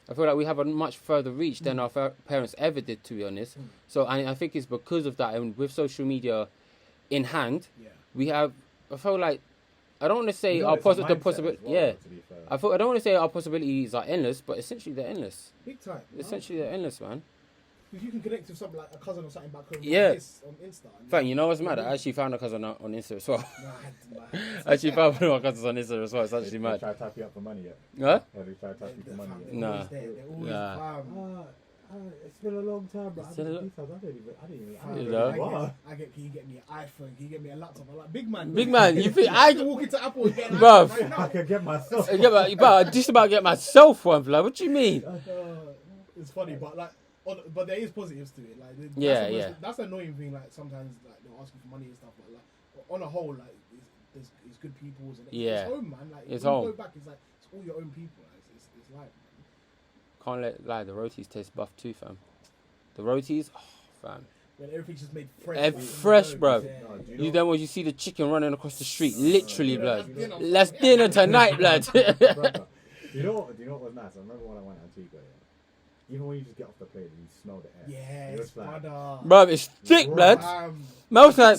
I feel like we have a much further reach than our parents ever did, to be honest. So I think it's because of that, and with social media in hand, we have. I feel like I don't want to say our possibility. I don't want to say our possibilities are endless, but essentially they're endless. Big time. Essentially they're endless, man. If you can connect with something like a cousin or something back home, like this on Insta. Fact, you know what's mad? I actually found a cousin on Insta as well. I actually found one of my cousins on Insta as well. It's actually mad. They try to tap you up for money yet? Huh? Have they tried to tap you for money yet? Nah. It's been a long time, but I didn't even. I get. Can you get me an iPhone? Can you get me a laptop? I'm like, big man. Big man, you think I can walk into Apple and get an bruv, iPhone right now? I can get myself. I just about get myself one, blood. What do you mean? It's funny, but like, but there is positives to it. Like, that's the annoying thing. Like sometimes, like they'll ask you for money and stuff, but like on a whole, like it's good people's and it's home, man. Like it's when home. you go back, it's like it's all your own people. Like, it's life. Can't lie, the rotis taste buff too, fam. The rotis, fam. When everything's just made fresh. Fresh, bruv. You then when you see the chicken running across the street, literally, blood. Let's dinner tonight, blood. Do you know what was nice? I remember when I went to Antigua. Even when you just get off the plane and you smell the air. Yes, brother. Bruv, it's thick, blood. Most like,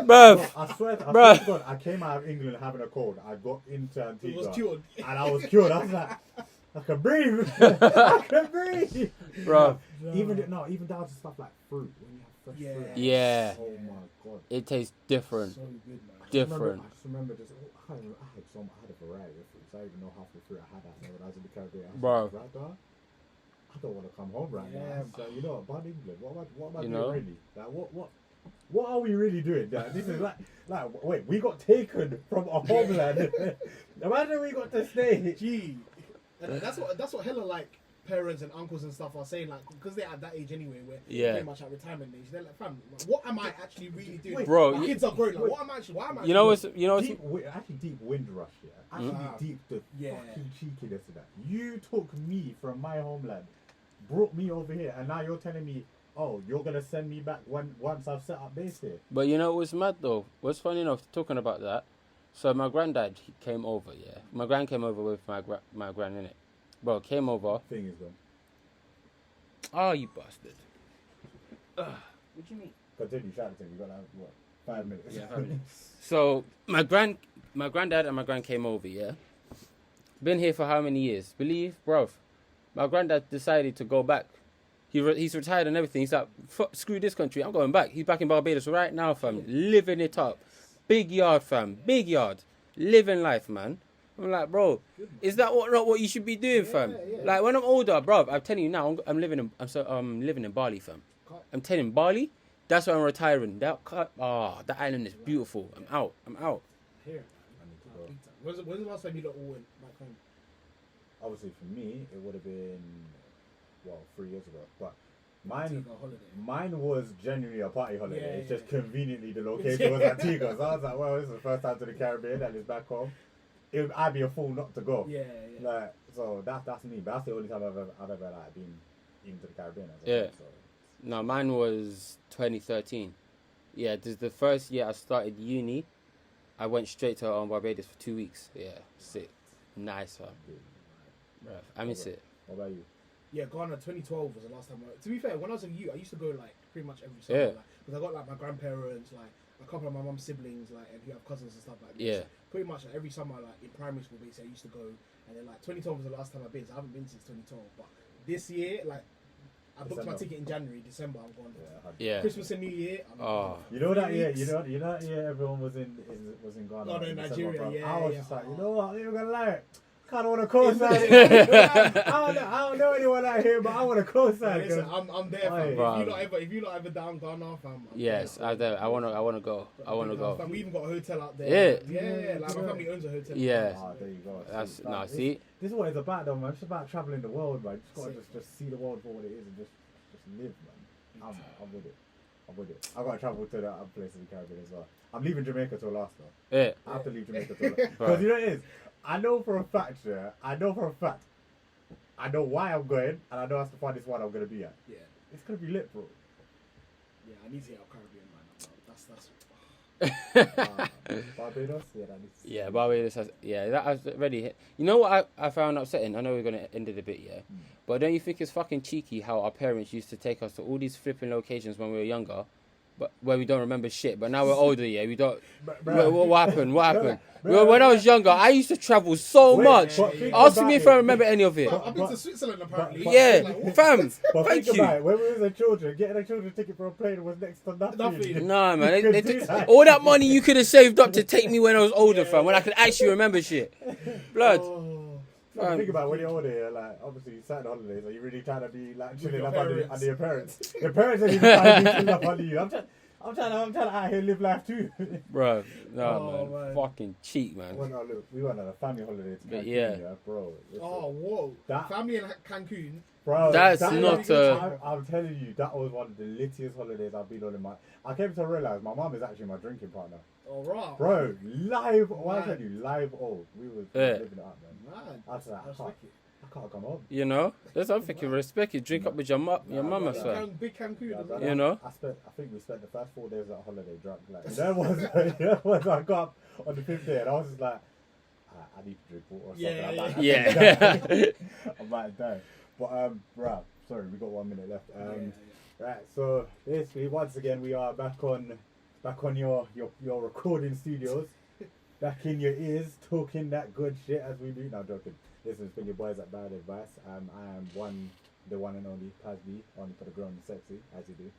bruv. I swear to God, I came out of England having a cold. I got into Antigua. Was cured. And I was cured. I was like, I can breathe. I can breathe. Bro. Even down to stuff like fruit. When you have fresh fruit. Yeah. Oh my God. It tastes different. So good, man. Different. I just remember just, I had a variety of fruits. I don't even know half the fruit I had out there when I was in the Caribbean. Bro. I don't want to come home right now. So, you know, about England, what am I doing really? Like, what are we really doing? This is like, wait, we got taken from our homeland. Imagine we got to stay. Gee. And that's what hella like parents and uncles and stuff are saying, like, because they're at that age anyway, where they're pretty much at retirement age. They're like, fam, what am I actually really doing? Bro, my kids are growing. Like, why am I actually? You know what's actually deep wind rush, yeah. Actually deep the fucking cheekiness of that. You took me from my homeland, brought me over here, and now you're telling me, oh, you're gonna send me back once I've set up base here. But you know what's mad though? What's funny enough, talking about that. So my granddad came over, yeah. My gran came over with my gran in it. Bro, came over. Thing is gone. Oh, you bastard. What do you mean? Continue, shout out to me. You got like, what, 5 minutes? Yeah, 5 minutes. So my granddad and my gran came over, yeah. Been here for how many years? Believe, bro. My granddad decided to go back. He's retired and everything. He's like, screw this country. I'm going back. He's back in Barbados right now, fam. Living it up. Big yard, fam. Big yard. Living life, man. I'm like, bro, is that not what you should be doing, fam? Yeah. Like when I'm older, bro, I'm telling you now, I'm living in Bali, fam. I'm telling you, Bali, that's where I'm retiring. That island is beautiful. I'm out. Here. When's the last time you lot all went back home? Obviously, for me, it would have been 3 years ago. But mine was genuinely a party holiday. It's just conveniently the location was Antigua. So I was like, well, this is the first time to the Caribbean and it's back home. I'd be a fool not to go. Yeah. Like, so that's me. But that's the only time I've ever like been into the Caribbean. No, mine was 2013. Yeah, this is the first year I started uni. I went straight to Barbados for 2 weeks. Yeah, sick, nice, fam. I miss it. What about you? Yeah, Ghana 2012 was the last time. To be fair, when I was a youth, I used to go like pretty much every summer. Yeah. Because I got like my grandparents, like a couple of my mum's siblings, like and who have cousins and stuff like that. Yeah. So pretty much like, every summer, like in primary school, basically, I used to go. And then like 2012 was the last time I've been. So I haven't been since 2012. But this year, like I booked my ticket in January, December. I'm gone. Yeah. Christmas and New Year. Oh. You know that year, you know that year everyone was in Ghana. Oh, no, in Nigeria, December, bro. yeah, I was yeah. just like, you know what? I'm not even gonna lie. Kind of want to co-sign. I don't know anyone out here, but I want to co-sign. Listen, I'm there, fam. Bro. If you not ever down Ghana, fam. I'm Yes, there, I wanna go. I wanna go. Fam, we even got a hotel out there. Yeah. Like my family owns a hotel. Yeah. Ah, there you go. That's Like, no. this- See. This is what it's about, though, man. It's about traveling the world, man. You just gotta Sick. just see the world for what it is and just live, man. I'm with it. I'm with it. I gotta travel to the other places in the Caribbean as well. I'm leaving Jamaica till last though. Yeah. I have to leave Jamaica till last. Because you know what it is? I know for a fact, I know why I'm going, and I know that's the farthest one I'm gonna be at. Yeah. It's gonna be lit, bro. Yeah, I need to get out Caribbean, man. That's. Barbados? Yeah, that needs to Yeah, Barbados has. Yeah, that has already hit. You know what I found upsetting? I know we're gonna end it a bit, yeah. But don't you think it's fucking cheeky how our parents used to take us to all these flipping locations when we were younger, but where we don't remember shit. But now we're older, yeah, we don't. What happened? What happened? Bruh. When I was younger, I used to travel so Wait, much. but think Ask about me if it. I remember any of it. I've been to Switzerland apparently. Yeah, Like, what? fam. But Thank think you. about it, when we was a children, getting a children's ticket for a plane was next to nothing. Nothing. Nah, man. You could do that. All that money you could have saved up to take me when I was older, fam. When I could actually remember shit. Blood. Oh. No, think about it, when you're older, yeah, like obviously you sat on holidays, are you really trying to be like chilling your up parents. under your parents? Your parents are even trying to be chilling up under you. I'm trying to out here live life too. Bro, no, Oh, man. man. Fucking cheat, man. We went on a family holiday to But Cancun, yeah. yeah, bro. Listen, Oh, whoa. That- Family in Cancun. bro, That's that not was- a- I'm telling you, that was one of the littiest holidays I've been on in my. I came to realize my mum is actually my drinking partner, All right. bro. Live, what I Man. tell you, live old. We was Yeah. living it up, man. Man. I was like, That's wicked. I can't come home. You know? That's what I'm thinking. Respect it. Drink up with your mum, I swear. Big Cancun. Yeah, as well. but You know? I think we spent the first 4 days at holiday drunk. Like, that was I got up on the 5th day and I was just like, I need to drink water or something. Yeah, I might die. But bruh, sorry, we got 1 minute left. Yeah. Right, so basically, once again, we are back on your recording studios, back in your ears, talking that good shit as we do. No, joking. Listen, it's been your boys at Bad Advice. I am the one and only Pazby, on for the grown and sexy, as you do.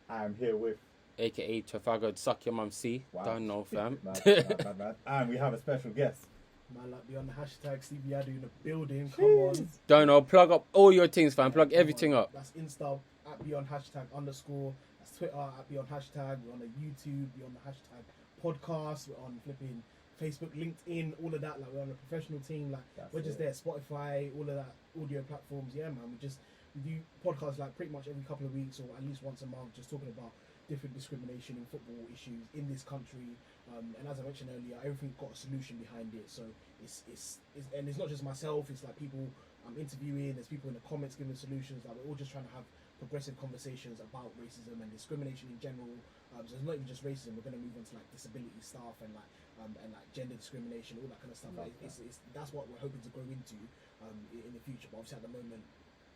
I am here with AKA Trafalgar, suck your mum C. Wow. Don't know, fam. mad. And we have a special guest. Man, like, be on the hashtag Stevie Adu in the building. Come on. Don't know. Plug up all your things, fam. Plug everything up. That's Insta at Beyond hashtag _. That's Twitter at Beyond hashtag. We're on the YouTube. We're on the hashtag podcast. We're on flipping Facebook, LinkedIn, all of that. Like, we're on a professional team. Like, That's we're just it. there. Spotify, all of that audio platforms. Yeah, man. We do podcasts like pretty much every couple of weeks or at least once a month, just talking about different discrimination in football issues in this country. And as I mentioned earlier, everything's got a solution behind it. So it's and it's not just myself. It's like people I'm interviewing. There's people in the comments giving solutions. Like, we're all just trying to have progressive conversations about racism and discrimination in general. So it's not even just racism. We're going to move on to like disability stuff and like gender discrimination, all that kind of stuff. Like, it's that's what we're hoping to grow into in the future. But obviously at the moment,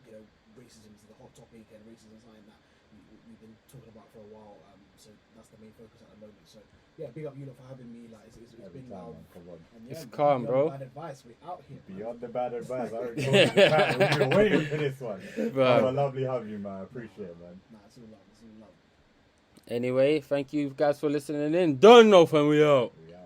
you know, racism is the hot topic, and racism is something that we've been talking about for a while. So that's the main focus at the moment. So yeah, big up you lot for having me. Like, it's Every been time, man, come on. and It's man, calm, beyond bro. Bad advice. We're out here. man. Beyond the Bad Advice. I already told you the time. We've been waiting for this one. Bro. Have a lovely have you, man. I appreciate it, man. Nah, it's all love. It's all love. Anyway, thank you guys for listening in. Don't know, fam. We out. We out.